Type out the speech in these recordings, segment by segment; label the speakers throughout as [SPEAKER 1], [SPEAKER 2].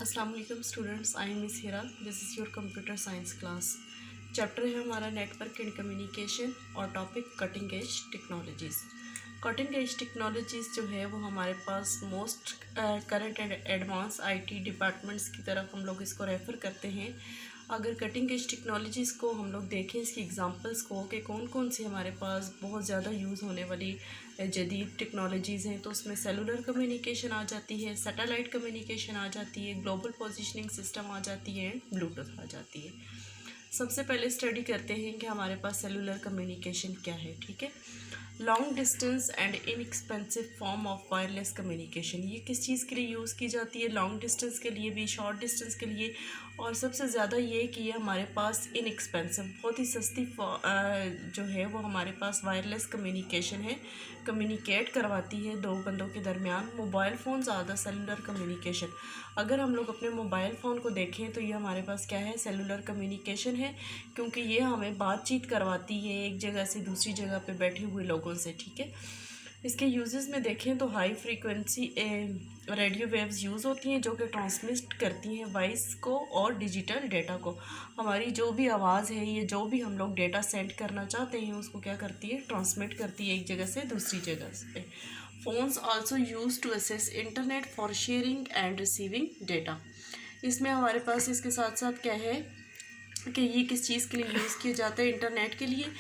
[SPEAKER 1] अस्सलाम वालेकुम students, I am miss Hira. This is your computer science class. Chapter है हमारा नेटवर्क एंड कम्युनिकेशन और topic cutting edge technologies. Cutting edge technologies जो है वो हमारे पास most current and advance IT departments की तरफ हम लोग इसको रेफ़र करते हैं। अगर कटिंग एज टेक्नोलॉजीज़ को हम लोग देखें, इसकी एग्जांपल्स को कि कौन कौन सी हमारे पास बहुत ज़्यादा यूज़ होने वाली जदीद टेक्नोलॉजीज़ हैं, तो उसमें सेलुलर कम्युनिकेशन आ जाती है, सैटेलाइट कम्युनिकेशन आ जाती है, ग्लोबल पोजीशनिंग सिस्टम आ जाती है, ब्लूटूथ आ जाती है। सबसे पहले स्टडी करते हैं कि हमारे पास सेलुलर कम्युनिकेशन क्या है। ठीक है, long distance and inexpensive form of wireless communication. ये किस चीज़ के लिए यूज़ की जाती है? लॉन्ग डिस्टेंस के लिए भी, शॉर्ट डिस्टेंस के लिए, और सबसे ज़्यादा ये कि ये हमारे पास इनएक्सपेंसिव, बहुत ही सस्ती जो है वो हमारे पास वायरलेस कम्युनिकेशन है, कम्युनिकेट करवाती है दो बंदों के दरमियान। मोबाइल फ़ोन ज़्यादा सेलुलर कम्युनिकेशन, अगर हम लोग अपने मोबाइल फ़ोन को देखें तो ये हमारे पास क्या है? सेलुलर कम्युनिकेशन है, क्योंकि ये हमें बातचीत करवाती है एक जगह से दूसरी जगह पे बैठे हुए लोगों से। ठीक है, इसके यूजेस में देखें तो high frequency radio waves use होती हैं जो कि ट्रांसमिट करती हैं वॉइस को और डिजिटल डेटा को। हमारी जो भी आवाज़ है, ये जो भी हम लोग डेटा सेंड करना चाहते हैं उसको क्या करती है? ट्रांसमिट करती है एक जगह से दूसरी जगह पे। Phones also use to access internet for sharing and receiving data. इसमें हमारे पास इसके साथ साथ क्या है कि ये किस चीज़ के लिए यूज़ किया जाता है? इंटरनेट के लिए,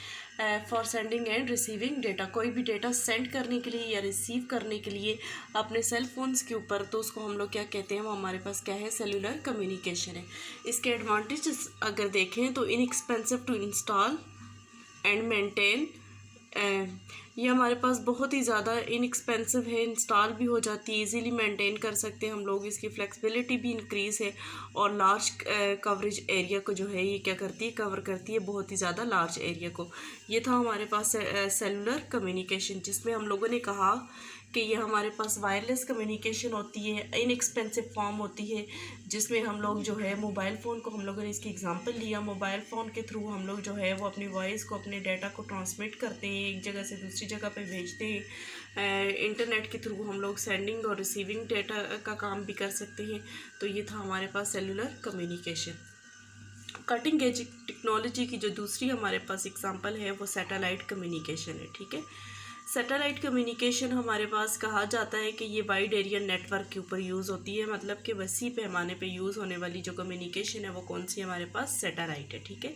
[SPEAKER 1] for sending end receiving data. कोई भी डेटा सेंड करने के लिए या रिसीव करने के लिए अपने सेल फोन्स के ऊपर, तो उसको हम लोग क्या कहते हैं? वो हमारे पास क्या है? सेलुलर कम्युनिकेशन है। इसके एडवांटेजेस अगर देखें तो inexpensive to install and maintain, ये हमारे पास बहुत ही ज़्यादा इनएक्सपेंसिव है, इंस्टॉल भी हो जाती है, इजीली मेंटेन कर सकते हैं हम लोग। इसकी फ्लेक्सिबिलिटी भी इंक्रीज़ है और लार्ज कवरेज एरिया को जो है ये क्या करती है? कवर करती है, बहुत ही ज़्यादा लार्ज एरिया को। ये था हमारे पास सेलुलर कम्युनिकेशन, जिसमें हम लोगों ने कहा कि ये हमारे पास वायरलेस कम्युनिकेशन होती है, इनएक्सपेंसिव फॉर्म होती है, जिसमें हम लोग जो है मोबाइल फ़ोन को, हम लोगों ने इसकी एग्जांपल लिया, मोबाइल फ़ोन के थ्रू हम लोग जो है वो अपनी वॉइस को, अपने डाटा को ट्रांसमिट करते हैं, एक जगह से दूसरी जगह पे भेजते हैं। इंटरनेट के थ्रू हम लोग सेंडिंग और रिसीविंग डाटा का काम भी कर सकते हैं। तो ये था हमारे पास cellular communication. Cutting edge technology की जो दूसरी हमारे पास एग्जांपल है वो सैटेलाइट कम्युनिकेशन है। ठीक है, सैटेलाइट कम्युनिकेशन हमारे पास कहा जाता है कि ये वाइड एरिया नेटवर्क के ऊपर यूज़ होती है, मतलब कि वसी पैमाने पे यूज़ होने वाली जो कम्युनिकेशन है वो कौन सी हमारे पास? सैटेलाइट है। ठीक है,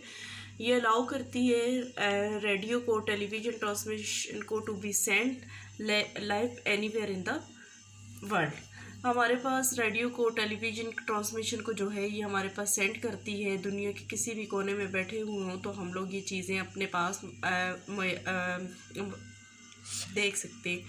[SPEAKER 1] ये अलाउ करती है रेडियो को, टेलीविज़न ट्रांसमिशन को to be sent live anywhere in the world. हमारे पास रेडियो को, टेलीविज़न ट्रांसमिशन को जो है ये हमारे पास सेंड करती है, दुनिया के किसी भी कोने में बैठे हुए हों तो हम लोग ये चीज़ें अपने पास देख सकते हैं।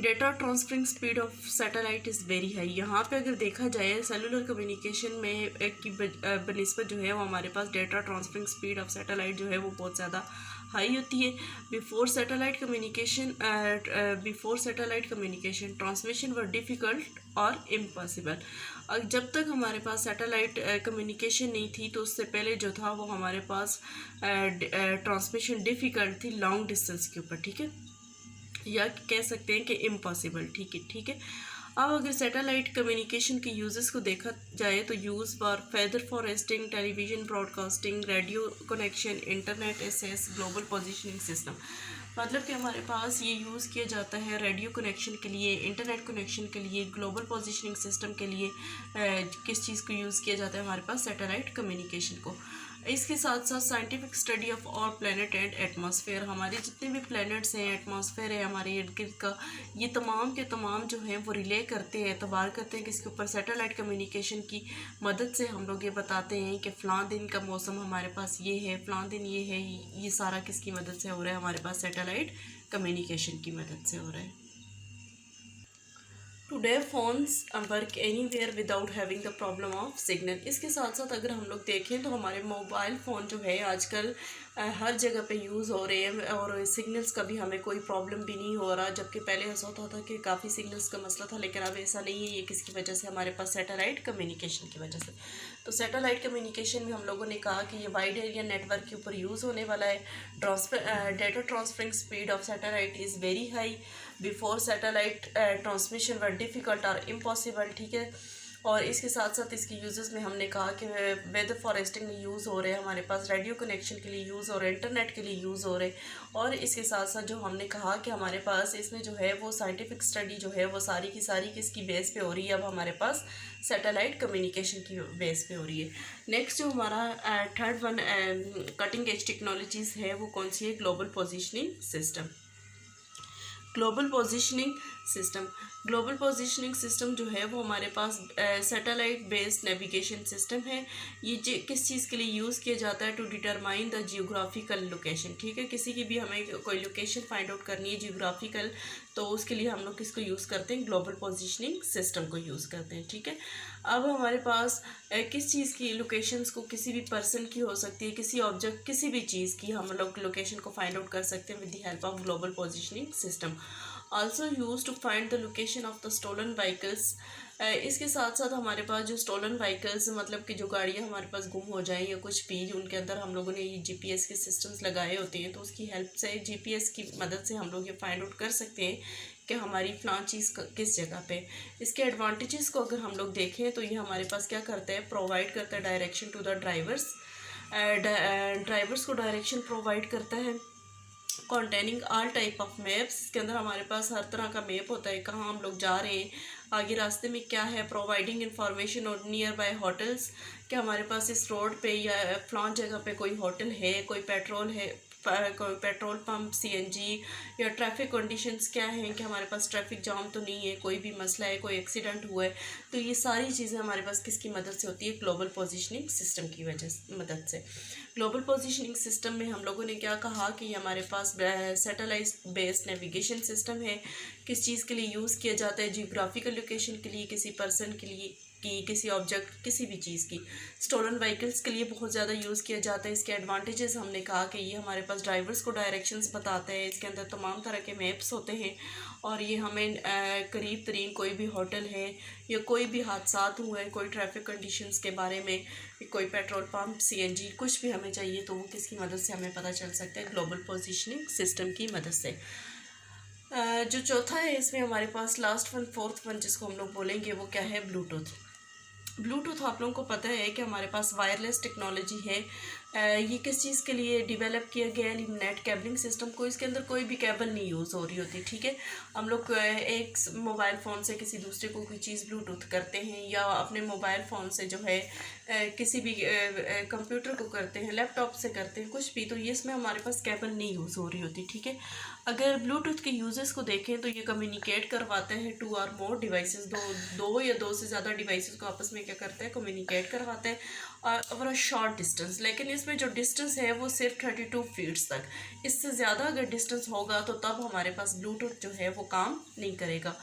[SPEAKER 1] Data transferring speed of satellite is very high. यहाँ पे अगर देखा जाए सेलुलर कम्युनिकेशन में एक की बनिस्बत जो है वो हमारे पास data transferring speed of satellite जो है वो बहुत ज़्यादा हाई होती है। Before satellite communication transmission were difficult और इम्पॉसिबल। जब तक हमारे पास सैटेलाइट कम्युनिकेशन नहीं थी तो उससे पहले जो था वो हमारे पास ट्रांसमिशन डिफ़िकल्ट थी लॉन्ग डिस्टेंस के ऊपर। ठीक है, या कह सकते हैं कि इम्पॉसिबल। ठीक है। अब अगर सैटेलाइट कम्युनिकेशन के यूजेस को देखा जाए तो use for weather forecasting, television broadcasting, radio connection, internet access, global positioning system. मतलब कि हमारे पास ये यूज़ किया जाता है रेडियो कनेक्शन के लिए, इंटरनेट कनेक्शन के लिए, ग्लोबल पोजीशनिंग सिस्टम के लिए। किस चीज़ को यूज़ किया जाता है? हमारे पास सैटेलाइट कम्युनिकेशन को। इसके साथ साथ scientific study of all planet and atmosphere, हमारे जितने भी प्लैनेट्स हैं, एटमॉस्फेयर है हमारे इर्द गिर्द का, ये तमाम के तमाम जो हैं वो रिले करते हैं, एतबार करते हैं कि इसके ऊपर सैटेलाइट कम्युनिकेशन की मदद से हम लोग ये बताते हैं कि फ़लाँ दिन का मौसम हमारे पास ये है, फ़लाँ दिन ये है। ये सारा किसकी मदद से हो रहा है? हमारे पास सैटेलाइट कम्युनिकेशन की मदद से हो रहा है। Today phones work anywhere without having the problem of signal. इसके साथ साथ अगर हम लोग देखें तो हमारे मोबाइल फ़ोन जो है आजकल हर जगह पे यूज़ हो रहे हैं और सिग्नल्स का भी हमें कोई प्रॉब्लम भी नहीं हो रहा, जबकि पहले ऐसा होता था कि काफ़ी सिग्नल्स का मसला था, लेकिन अब ऐसा नहीं है। ये किसकी वजह से? हमारे पास सैटेलाइट कम्युनिकेशन की वजह से। तो सैटेलाइट कम्युनिकेशन में हम लोगों ने कहा कि ये वाइड एरिया नेटवर्क के ऊपर यूज़ होने वाला है। Data transferring speed of satellite is very high. Before satellite transmission were difficult और इम्पॉसिबल। ठीक है, और इसके साथ साथ इसके यूज़ेस में हमने कहा कि वेदर फॉरेस्टिंग में यूज़ हो रहे हैं, हमारे पास रेडियो कनेक्शन के लिए यूज़ हो रहे हैं, इंटरनेट के लिए यूज़ हो रहे हैं। और इसके साथ साथ जो हमने कहा कि हमारे पास इसमें जो है वो साइंटिफिक स्टडी जो है वो सारी की सारी किसकी बेस पे हो रही है, अब हमारे पास सैटेलाइट कम्युनिकेशन की बेस पे हो रही है। नेक्स्ट जो हमारा third one cutting edge technologies है वो कौन सी है? Global positioning system. Global positioning system, global positioning system जो है वो हमारे पास सैटेलाइट बेस्ड नेविगेशन सिस्टम है। ये किस चीज़ के लिए यूज़ किया जाता है? To determine the geographical location. ठीक है, किसी की भी हमें कोई लोकेशन फाइंड आउट करनी है जियोग्राफिकल, तो उसके लिए हम लोग किसको यूज़ करते हैं? ग्लोबल पोजिशनिंग सिस्टम को यूज़ करते हैं। ठीक है, अब हमारे पास किस चीज़ की लोकेशंस को, किसी भी पर्सन की हो सकती है, किसी ऑब्जेक्ट, किसी भी चीज़ की हम लोग लोकेशन को फाइंड आउट कर सकते हैं with the help of global positioning system. Also use to find the location of the stolen vehicles. इसके साथ साथ हमारे पास जो स्टोलन व्हीकल्स मतलब कि जो गाड़ियाँ हमारे पास गुम हो जाएं या कुछ भी, उनके अंदर हम लोगों ने ये जीपीएस के सिस्टम्स लगाए होते हैं, तो उसकी हेल्प से, जीपीएस की मदद से हम लोग ये फाइंड आउट कर सकते हैं कि हमारी फ़लाँ चीज़ किस जगह पे। इसके एडवांटेजेस को अगर हम लोग देखें तो ये हमारे पास क्या करता है? प्रोवाइड करता है direction to the drivers. Drivers को डायरेक्शन प्रोवाइड करता है। Containing all type of maps, इसके अंदर हमारे पास हर तरह का मैप होता है, कहाँ हम लोग जा रहे हैं, आगे रास्ते में क्या है। प्रोवाइडिंग इंफॉर्मेशन और नियर बाय होटल्स, कि हमारे पास इस रोड पे या फलां जगह पे कोई होटल है, कोई पेट्रोल है, कोई पेट्रोल पंप, सीएनजी, या ट्रैफिक कंडीशंस क्या हैं, कि हमारे पास ट्रैफिक जाम तो नहीं है, कोई भी मसला है, कोई एक्सीडेंट हुआ है। तो ये सारी चीज़ें हमारे पास किसकी मदद से होती है? ग्लोबल पोजिशनिंग सिस्टम की मदद से। ग्लोबल पोजिशनिंग सिस्टम में हम लोगों ने क्या कहा कि हमारे पास सैटेलाइट बेस्ड नेविगेशन सिस्टम है। किस चीज़ के लिए यूज़ किया जाता है? जियोग्राफिकल लोकेशन के लिए, किसी पर्सन के लिए, की किसी ऑब्जेक्ट, किसी भी चीज़ की। स्टोलन व्हीकल्स के लिए बहुत ज़्यादा यूज़ किया जाता है। इसके एडवांटेजेस हमने कहा कि ये हमारे पास ड्राइवर्स को डायरेक्शंस बताते हैं, इसके अंदर तमाम तरह के मैप्स होते हैं, और ये हमें करीब तरीन कोई भी होटल है या कोई भी हादसात हुए हैं, कोई ट्रैफिक कंडीशंस के बारे में, कोई पेट्रोल पंप, सीएनजी, कुछ भी हमें चाहिए तो वो किसकी मदद से हमें पता चल सकता है? ग्लोबल पोजिशनिंग सिस्टम की मदद से। जो चौथा है इसमें हमारे पास लास्ट वन, फोर्थ वन जिसको हम लोग बोलेंगे, वो क्या है? ब्लूटूथ। ब्लूटूथ आप लोगों को पता है कि हमारे पास वायरलेस टेक्नोलॉजी है। ये किस चीज़ के लिए डेवलप किया गया है? नेट केबलिंग सिस्टम को, इसके अंदर कोई भी केबल नहीं यूज़ हो रही होती। ठीक है, हम लोग एक मोबाइल फ़ोन से किसी दूसरे को कोई चीज़ ब्लूटूथ करते हैं, या अपने मोबाइल फ़ोन से जो है किसी भी कंप्यूटर को करते हैं, लैपटॉप से करते हैं, कुछ भी, तो ये इसमें हमारे पास केबल नहीं यूज़ हो रही होती। ठीक है, अगर ब्लूटूथ के यूजेस को देखें तो ये कम्युनिकेट करवाते हैं टू और मोर डिवाइसेस, दो या दो से ज़्यादा डिवाइसेस को आपस में क्या करते हैं? कम्युनिकेट करवाते हैं ओवर अ शॉर्ट डिस्टेंस। लेकिन इसमें जो डिस्टेंस है वो सिर्फ 32 फीट्स तक। इससे ज़्यादा अगर डिस्टेंस होगा तो तब हमारे पास ब्लूटूथ जो है वो काम नहीं करेगा।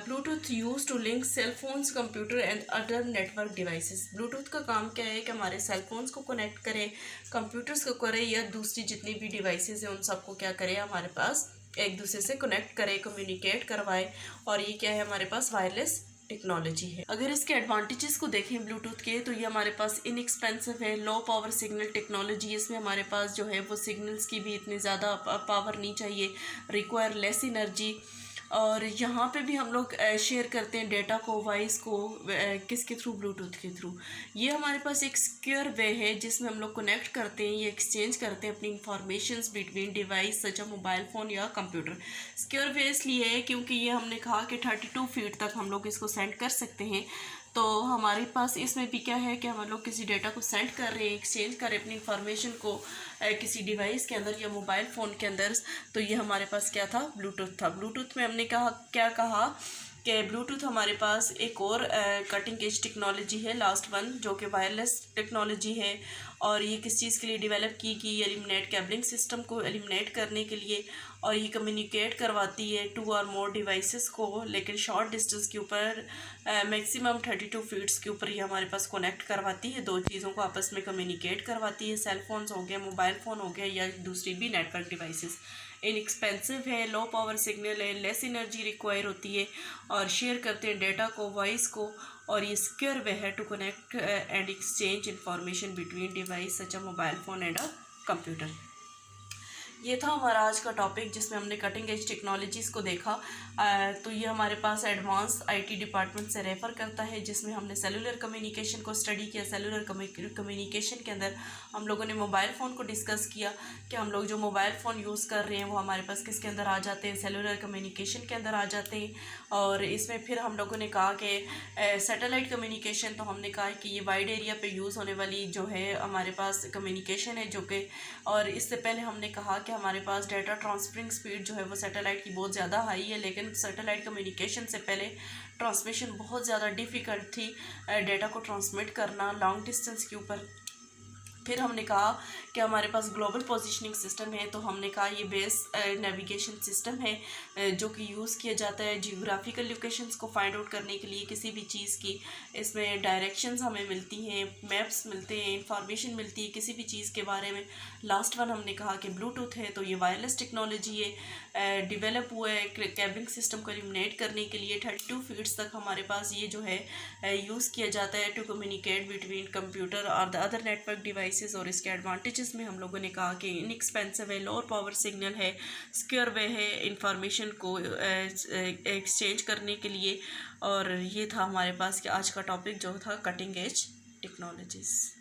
[SPEAKER 1] Bluetooth use to link cell phones, computer and other network devices. Bluetooth का काम क्या है? कि हमारे सेल फोन्स को कनेक्ट करे, कंप्यूटर्स को करे, या दूसरी जितनी भी डिवाइसेस हैं उन सबको क्या करे? हमारे पास एक दूसरे से कनेक्ट करे, कम्युनिकेट करवाए। और ये क्या है? हमारे पास वायरलेस टेक्नोलॉजी है। अगर इसके एडवांटेजेस को देखें ब्लूटूथ के, तो ये हमारे पास इनएक्सपेंसिव है, लो पावर सिग्नल टेक्नोलॉजी। इसमें हमारे पास जो है वो सिग्नल्स की भी इतनी ज़्यादा पावर नहीं चाहिए, रिक्वायर लेस एनर्जी। और यहाँ पे भी हम लोग शेयर करते हैं डेटा को, वॉइस को, किसके थ्रू? ब्लूटूथ के थ्रू। ये हमारे पास एक सिक्योर वे है जिसमें हम लोग कनेक्ट करते हैं, ये एक्सचेंज करते हैं अपनी informations between device such a mobile phone या कंप्यूटर। सिक्योर वे इसलिए है क्योंकि ये हमने कहा कि 32 फीट तक हम लोग इसको सेंड कर सकते हैं। तो हमारे पास इसमें भी क्या है कि हम लोग किसी डेटा को सेंड कर रहे हैं, एक्सचेंज कर रहे हैं अपनी इंफॉर्मेशन को किसी डिवाइस के अंदर या मोबाइल फ़ोन के अंदर। तो ये हमारे पास क्या था? ब्लूटूथ था। ब्लूटूथ में हमने क्या कहा कि ब्लूटूथ हमारे पास एक और कटिंग एज टेक्नोलॉजी है, लास्ट वन, जो कि वायरलेस टेक्नोलॉजी है। और ये किस चीज़ के लिए डेवलप की गई? एलिमिनेट केबलिंग सिस्टम को एलिमिनेट करने के लिए। और ये कम्युनिकेट करवाती है टू और मोर डिवाइसेस को, लेकिन शॉर्ट डिस्टेंस के ऊपर, मैक्सिमम 32 फीट्स के ऊपर ये हमारे पास कनेक्ट करवाती है, दो चीज़ों को आपस में कम्युनिकेट करवाती है। सेल फोन्स हो गए, मोबाइल फ़ोन हो गया, या दूसरी भी नेटवर्क डिवाइसेस। इनएक्सपेंसिव है, लो पावर सिग्नल है, लेस एनर्जी रिक्वायर होती है, और शेयर करते हैं डेटा को, वॉइस को। और ये सिक्योर वे है to connect and exchange information between device such a mobile phone and a computer. ये था हमारा आज का टॉपिक जिसमें हमने कटिंग एज टेक्नोलॉजीज़ को देखा। तो ये हमारे पास एडवांस आईटी डिपार्टमेंट से रेफ़र करता है, जिसमें हमने सेलुलर कम्युनिकेशन को स्टडी किया। सेलुलर कम्युनिकेशन के अंदर हम लोगों ने मोबाइल फ़ोन को डिस्कस किया कि हम लोग जो मोबाइल फ़ोन यूज़ कर रहे हैं वो हमारे पास किसके अंदर आ जाते हैं, सेलुलर कम्युनिकेशन के अंदर आ जाते हैं। और इसमें फिर हम लोगों ने कहा कि सैटेलाइट कम्युनिकेशन, तो हमने कहा कि ये वाइड एरिया पे यूज़ होने वाली जो है हमारे पास कम्युनिकेशन है, जो कि और इससे पहले हमने कहा कि हमारे पास डाटा ट्रांसफरिंग स्पीड जो है वो सैटेलाइट की बहुत ज़्यादा हाई है, लेकिन सैटेलाइट कम्युनिकेशन से पहले ट्रांसमिशन बहुत ज़्यादा डिफ़िकल्ट थी, डाटा को ट्रांसमिट करना लॉन्ग डिस्टेंस के ऊपर। फिर हमने कहा कि हमारे पास ग्लोबल पोजीशनिंग सिस्टम है, तो हमने कहा ये बेस नेविगेशन सिस्टम है जो कि यूज़ किया जाता है जियोग्राफिकल लोकेशंस को फाइंड आउट करने के लिए किसी भी चीज़ की। इसमें डायरेक्शंस हमें मिलती हैं, मैप्स मिलते हैं, इंफॉर्मेशन मिलती है किसी भी चीज़ के बारे में। लास्ट वन हमने कहा कि ब्लूटूथ है, तो ये वायरलेस टेक्नोलॉजी है, डिवेलप हुआ है कैबिंग सिस्टम को एलिमिनेट करने के लिए। 32 फीट्स तक हमारे पास ये जो है यूज़ किया जाता है टू कम्युनिकेट बिटवीन कंप्यूटर और द अदर नेटवर्क डिवाइसेस। और इसके एडवांटेजेस में हम लोगों ने कहा कि इनएक्सपेंसिव है, लोअर पावर सिग्नल है, सिक्योर वे है इंफॉर्मेशन को एक्सचेंज करने के लिए। और ये था हमारे पास कि आज का टॉपिक जो था कटिंग एज टेक्नोलॉजीज़।